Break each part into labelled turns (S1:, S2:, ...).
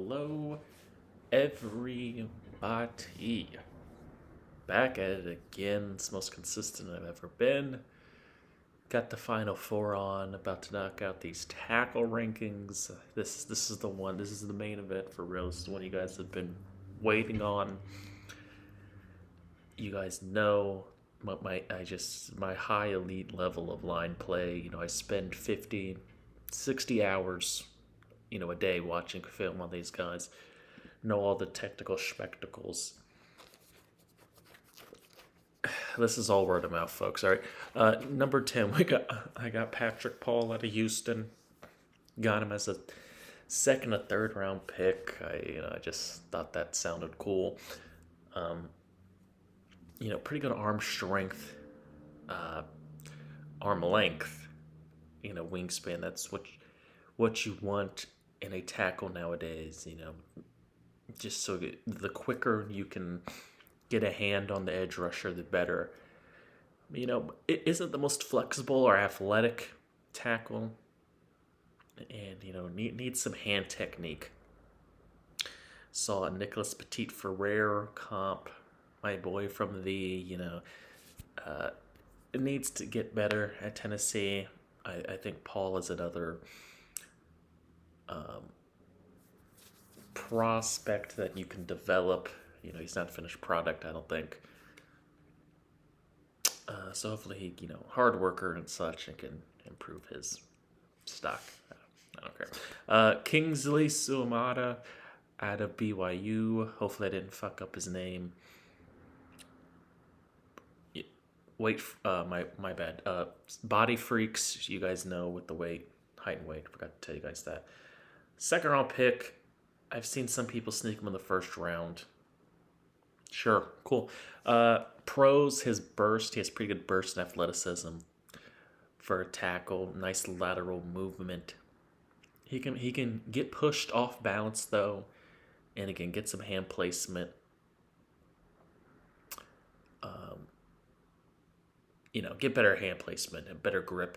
S1: Hello, everybody. Back at it again. It's the most consistent I've ever been. Got the final four on. About to knock out these tackle rankings. This is the one. This is the main event for real. This is the one you guys have been waiting on. You guys know my high elite level of line play. I spend 50, 60 hours a day watching film on these guys. Know all the technical spectacles. This is all word of mouth, folks. All right, number 10, I got Patrick Paul out of Houston. Got him as a second or third round pick. I just thought that sounded cool. Pretty good arm strength, arm length. Wingspan. That's what you want in a tackle nowadays. Just so the quicker you can get a hand on the edge rusher, the better. It isn't the most flexible or athletic tackle, and needs some hand technique. Saw a Nicholas Petit Ferrer comp, my boy from it needs to get better at Tennessee. I think Paul is another prospect that you can develop. He's not a finished product, I don't think. So hopefully he, hard worker and such, and can improve his stock. I don't care. Kingsley Suamada out of BYU. Hopefully I didn't fuck up his name. Weight, my bad. Body freaks, you guys know with the weight, height and weight. Forgot to tell you guys that. Second round pick. I've seen some people sneak him in the first round. Sure, cool. Pros, his burst. He has pretty good burst and athleticism for a tackle. Nice lateral movement. He can get pushed off balance though, and he can get some hand placement. Get better hand placement and better grip.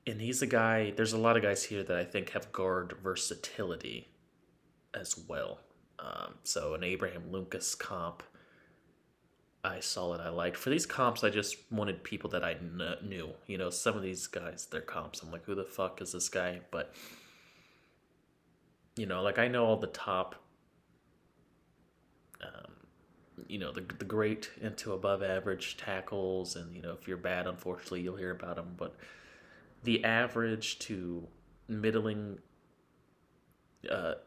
S1: And he's a guy. There's a lot of guys here that I think have guard versatility as well. So an Abraham Lucas comp, I saw it. I liked. For these comps, I just wanted people that I knew. Some of these guys, their comps, I'm like, who the fuck is this guy? But I know all the top. The great into above average tackles, and if you're bad, unfortunately, you'll hear about them. But the average to middling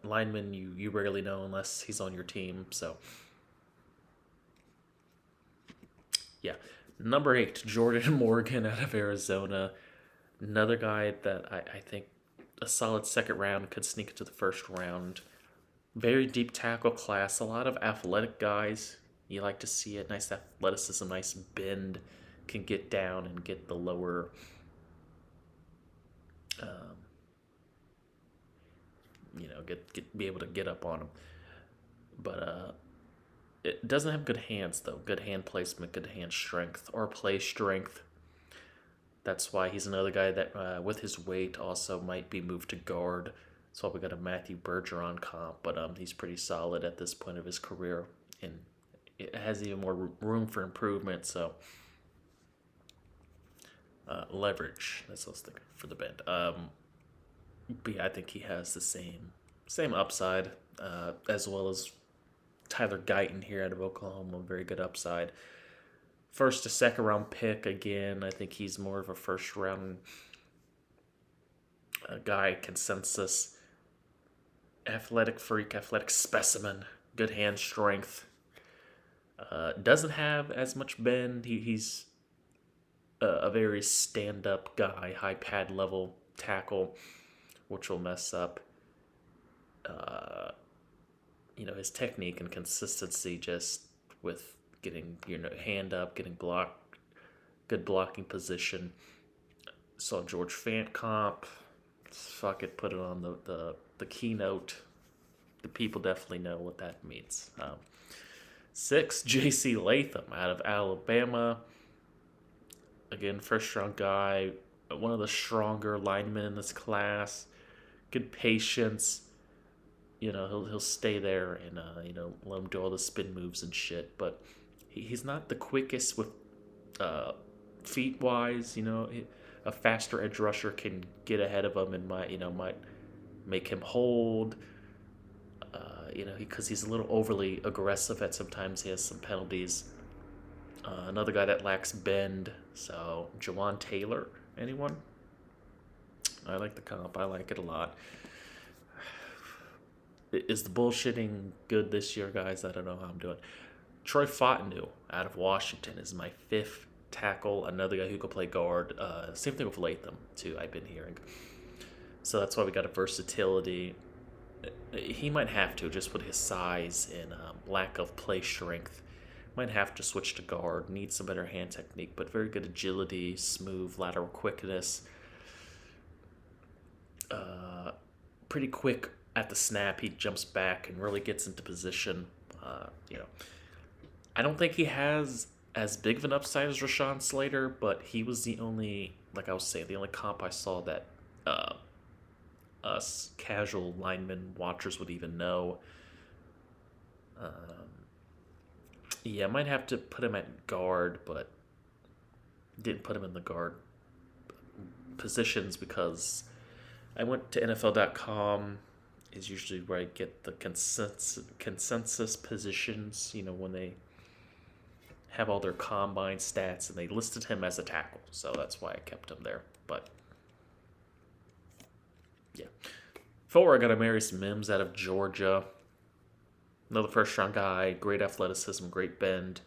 S1: lineman, you rarely know unless he's on your team. So, yeah. Number 8, Jordan Morgan out of Arizona. Another guy that I think a solid second round could sneak into the first round. Very deep tackle class. A lot of athletic guys. You like to see it. Nice athleticism, nice bend. Can get down and get the lower be able to get up on him. But it doesn't have good hands though. Good hand placement, good hand strength, or play strength. That's why he's another guy that, with his weight, also might be moved to guard. So we got a Matthew Bergeron comp, but he's pretty solid at this point of his career, and it has even more room for improvement. So leverage. That's what I was thinking for the bend. But yeah, I think he has the same upside, as well as Tyler Guyton here out of Oklahoma. Very good upside. First to second round pick again. I think he's more of a first round guy consensus. Athletic freak, athletic specimen, good hand strength. Doesn't have as much bend. He's a very stand-up guy, high pad level tackle, which will mess up his technique and consistency just with getting your hand up, getting blocked, good blocking position. Saw George Fant comp. Fuck it, put it on the keynote. The people definitely know what that means. 6, J.C. Latham out of Alabama. Again, first round guy. One of the stronger linemen in this class. Good patience. he'll stay there and let him do all the spin moves and shit. But he's not the quickest with uh, feet wise. A faster edge rusher can get ahead of him and might make him hold. Because he's a little overly aggressive at sometimes. He has some penalties. Another guy that lacks bend. So Jawan Taylor, anyone? I like the comp. I like it a lot. Is the bullshitting good this year, guys? I don't know how I'm doing. Troy Fautanu out of Washington is my fifth tackle. Another guy who could play guard. Same thing with Latham, too, I've been hearing. So that's why we got a versatility. He might have to, just with his size and lack of play strength. Might have to switch to guard. Needs some better hand technique, but very good agility, smooth lateral quickness. Pretty quick at the snap. He jumps back and really gets into position. I don't think he has as big of an upside as Rashawn Slater, but he was the only, like I was saying, the only comp I saw that us casual lineman watchers would even know. Yeah, I might have to put him at guard, but didn't put him in the guard positions because I went to NFL.com is usually where I get the consensus positions, when they have all their combine stats, and they listed him as a tackle, so that's why I kept him there. But yeah. 4, I got Amarius Mims out of Georgia. Another first-round guy, great athleticism, great bend.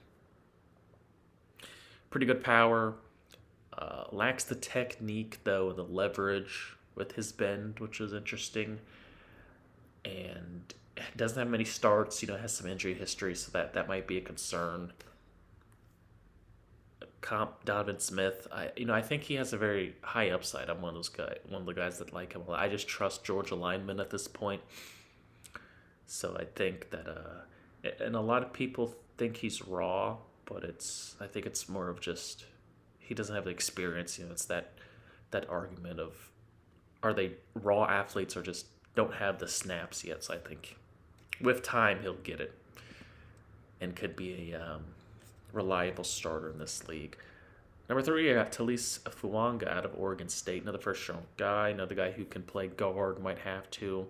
S1: Pretty good power. Lacks the technique, though, and the leverage with his bend, which is interesting. And doesn't have many starts, has some injury history, so that might be a concern. Comp Donovan Smith, I think he has a very high upside. I'm one of the guys that like him. I just trust Georgia linemen at this point. So I think that and a lot of people think he's raw, but I think it's more of just he doesn't have the experience. It's that argument of are they raw athletes or just don't have the snaps yet. So I think with time he'll get it and could be a reliable starter in this league. Number 3, I got Talise Fuanga out of Oregon State. Another first-round guy. Another guy who can play guard, might have to.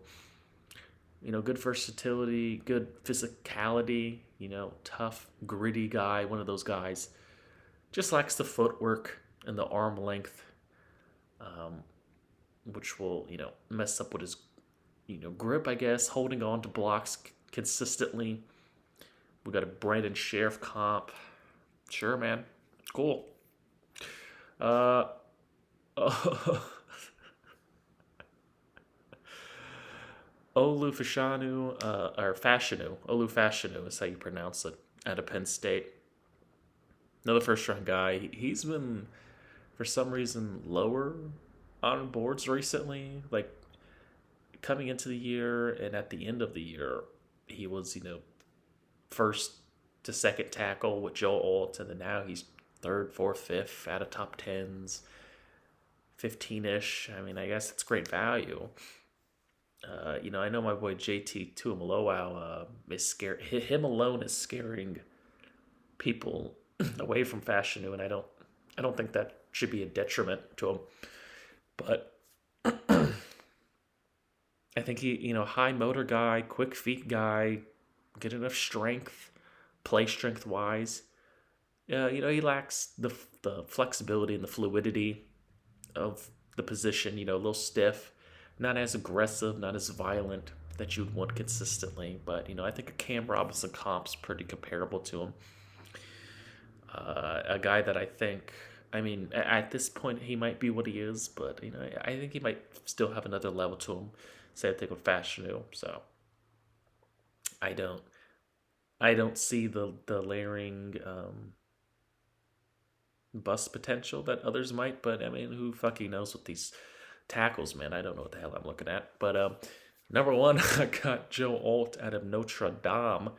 S1: Good versatility, good physicality, tough, gritty guy, one of those guys. Just lacks the footwork and the arm length, which will, mess up with his, grip, I guess, holding on to blocks consistently. We got a Brandon Sheriff comp. Sure, man. Cool. Olu Fashanu, or Fashanu. Olu Fashanu is how you pronounce it, out of Penn State. Another first-round guy. He's been, for some reason, lower on boards recently. Like, coming into the year and at the end of the year, he was, first to second tackle with Joe Alt, and then now he's third, fourth, fifth out of top 10s, 15-ish. I mean, I guess it's great value. I know my boy JT Tuimoloau is scared. Him alone is scaring people away from Fashanu, and I don't think that should be a detriment to him. But I think he, high motor guy, quick feet guy, good enough strength, play strength wise. He lacks the flexibility and the fluidity of the position. A little stiff. Not as aggressive, not as violent that you'd want consistently. But, I think a Cam Robinson comp's pretty comparable to him. A guy that I think, at this point he might be what he is, but, I think he might still have another level to him. Same thing with Fashanu. So, I don't see the layering bust potential that others might, but, who fucking knows with these tackles, man. I don't know what the hell I'm looking at. But number 1, I got Joe Alt out of Notre Dame.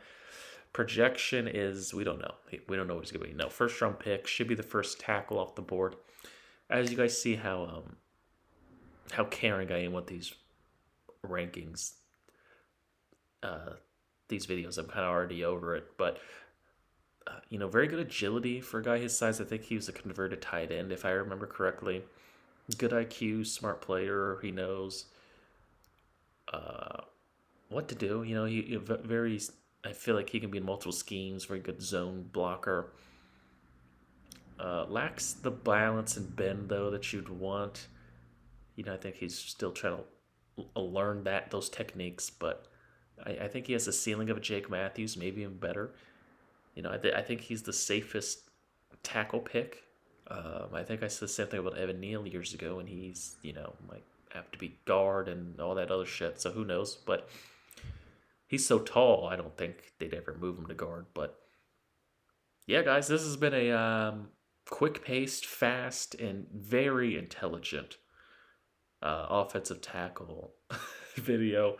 S1: Projection is, we don't know. We don't know what he's going to be. No, first-round pick. Should be the first tackle off the board. As you guys see how caring I am with these rankings. uh, these videos. I'm kind of already over it, but very good agility for a guy his size. I think he was a converted tight end, if I remember correctly. Good IQ, smart player. He knows what to do. He very. I feel like he can be in multiple schemes. Very good zone blocker. Lacks the balance and bend though that you'd want. I think he's still trying to learn those techniques, but I think he has the ceiling of a Jake Matthews, maybe even better. I think he's the safest tackle pick. I think I said the same thing about Evan Neal years ago, and he's might have to be guard and all that other shit. So who knows? But he's so tall, I don't think they'd ever move him to guard. But yeah, guys, this has been a quick paced, fast, and very intelligent offensive tackle video.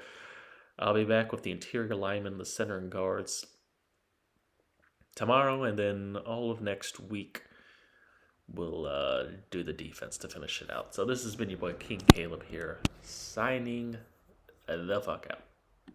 S1: I'll be back with the interior linemen, the center and guards tomorrow, and then all of next week we'll do the defense to finish it out. So this has been your boy King Caleb here, signing the fuck out.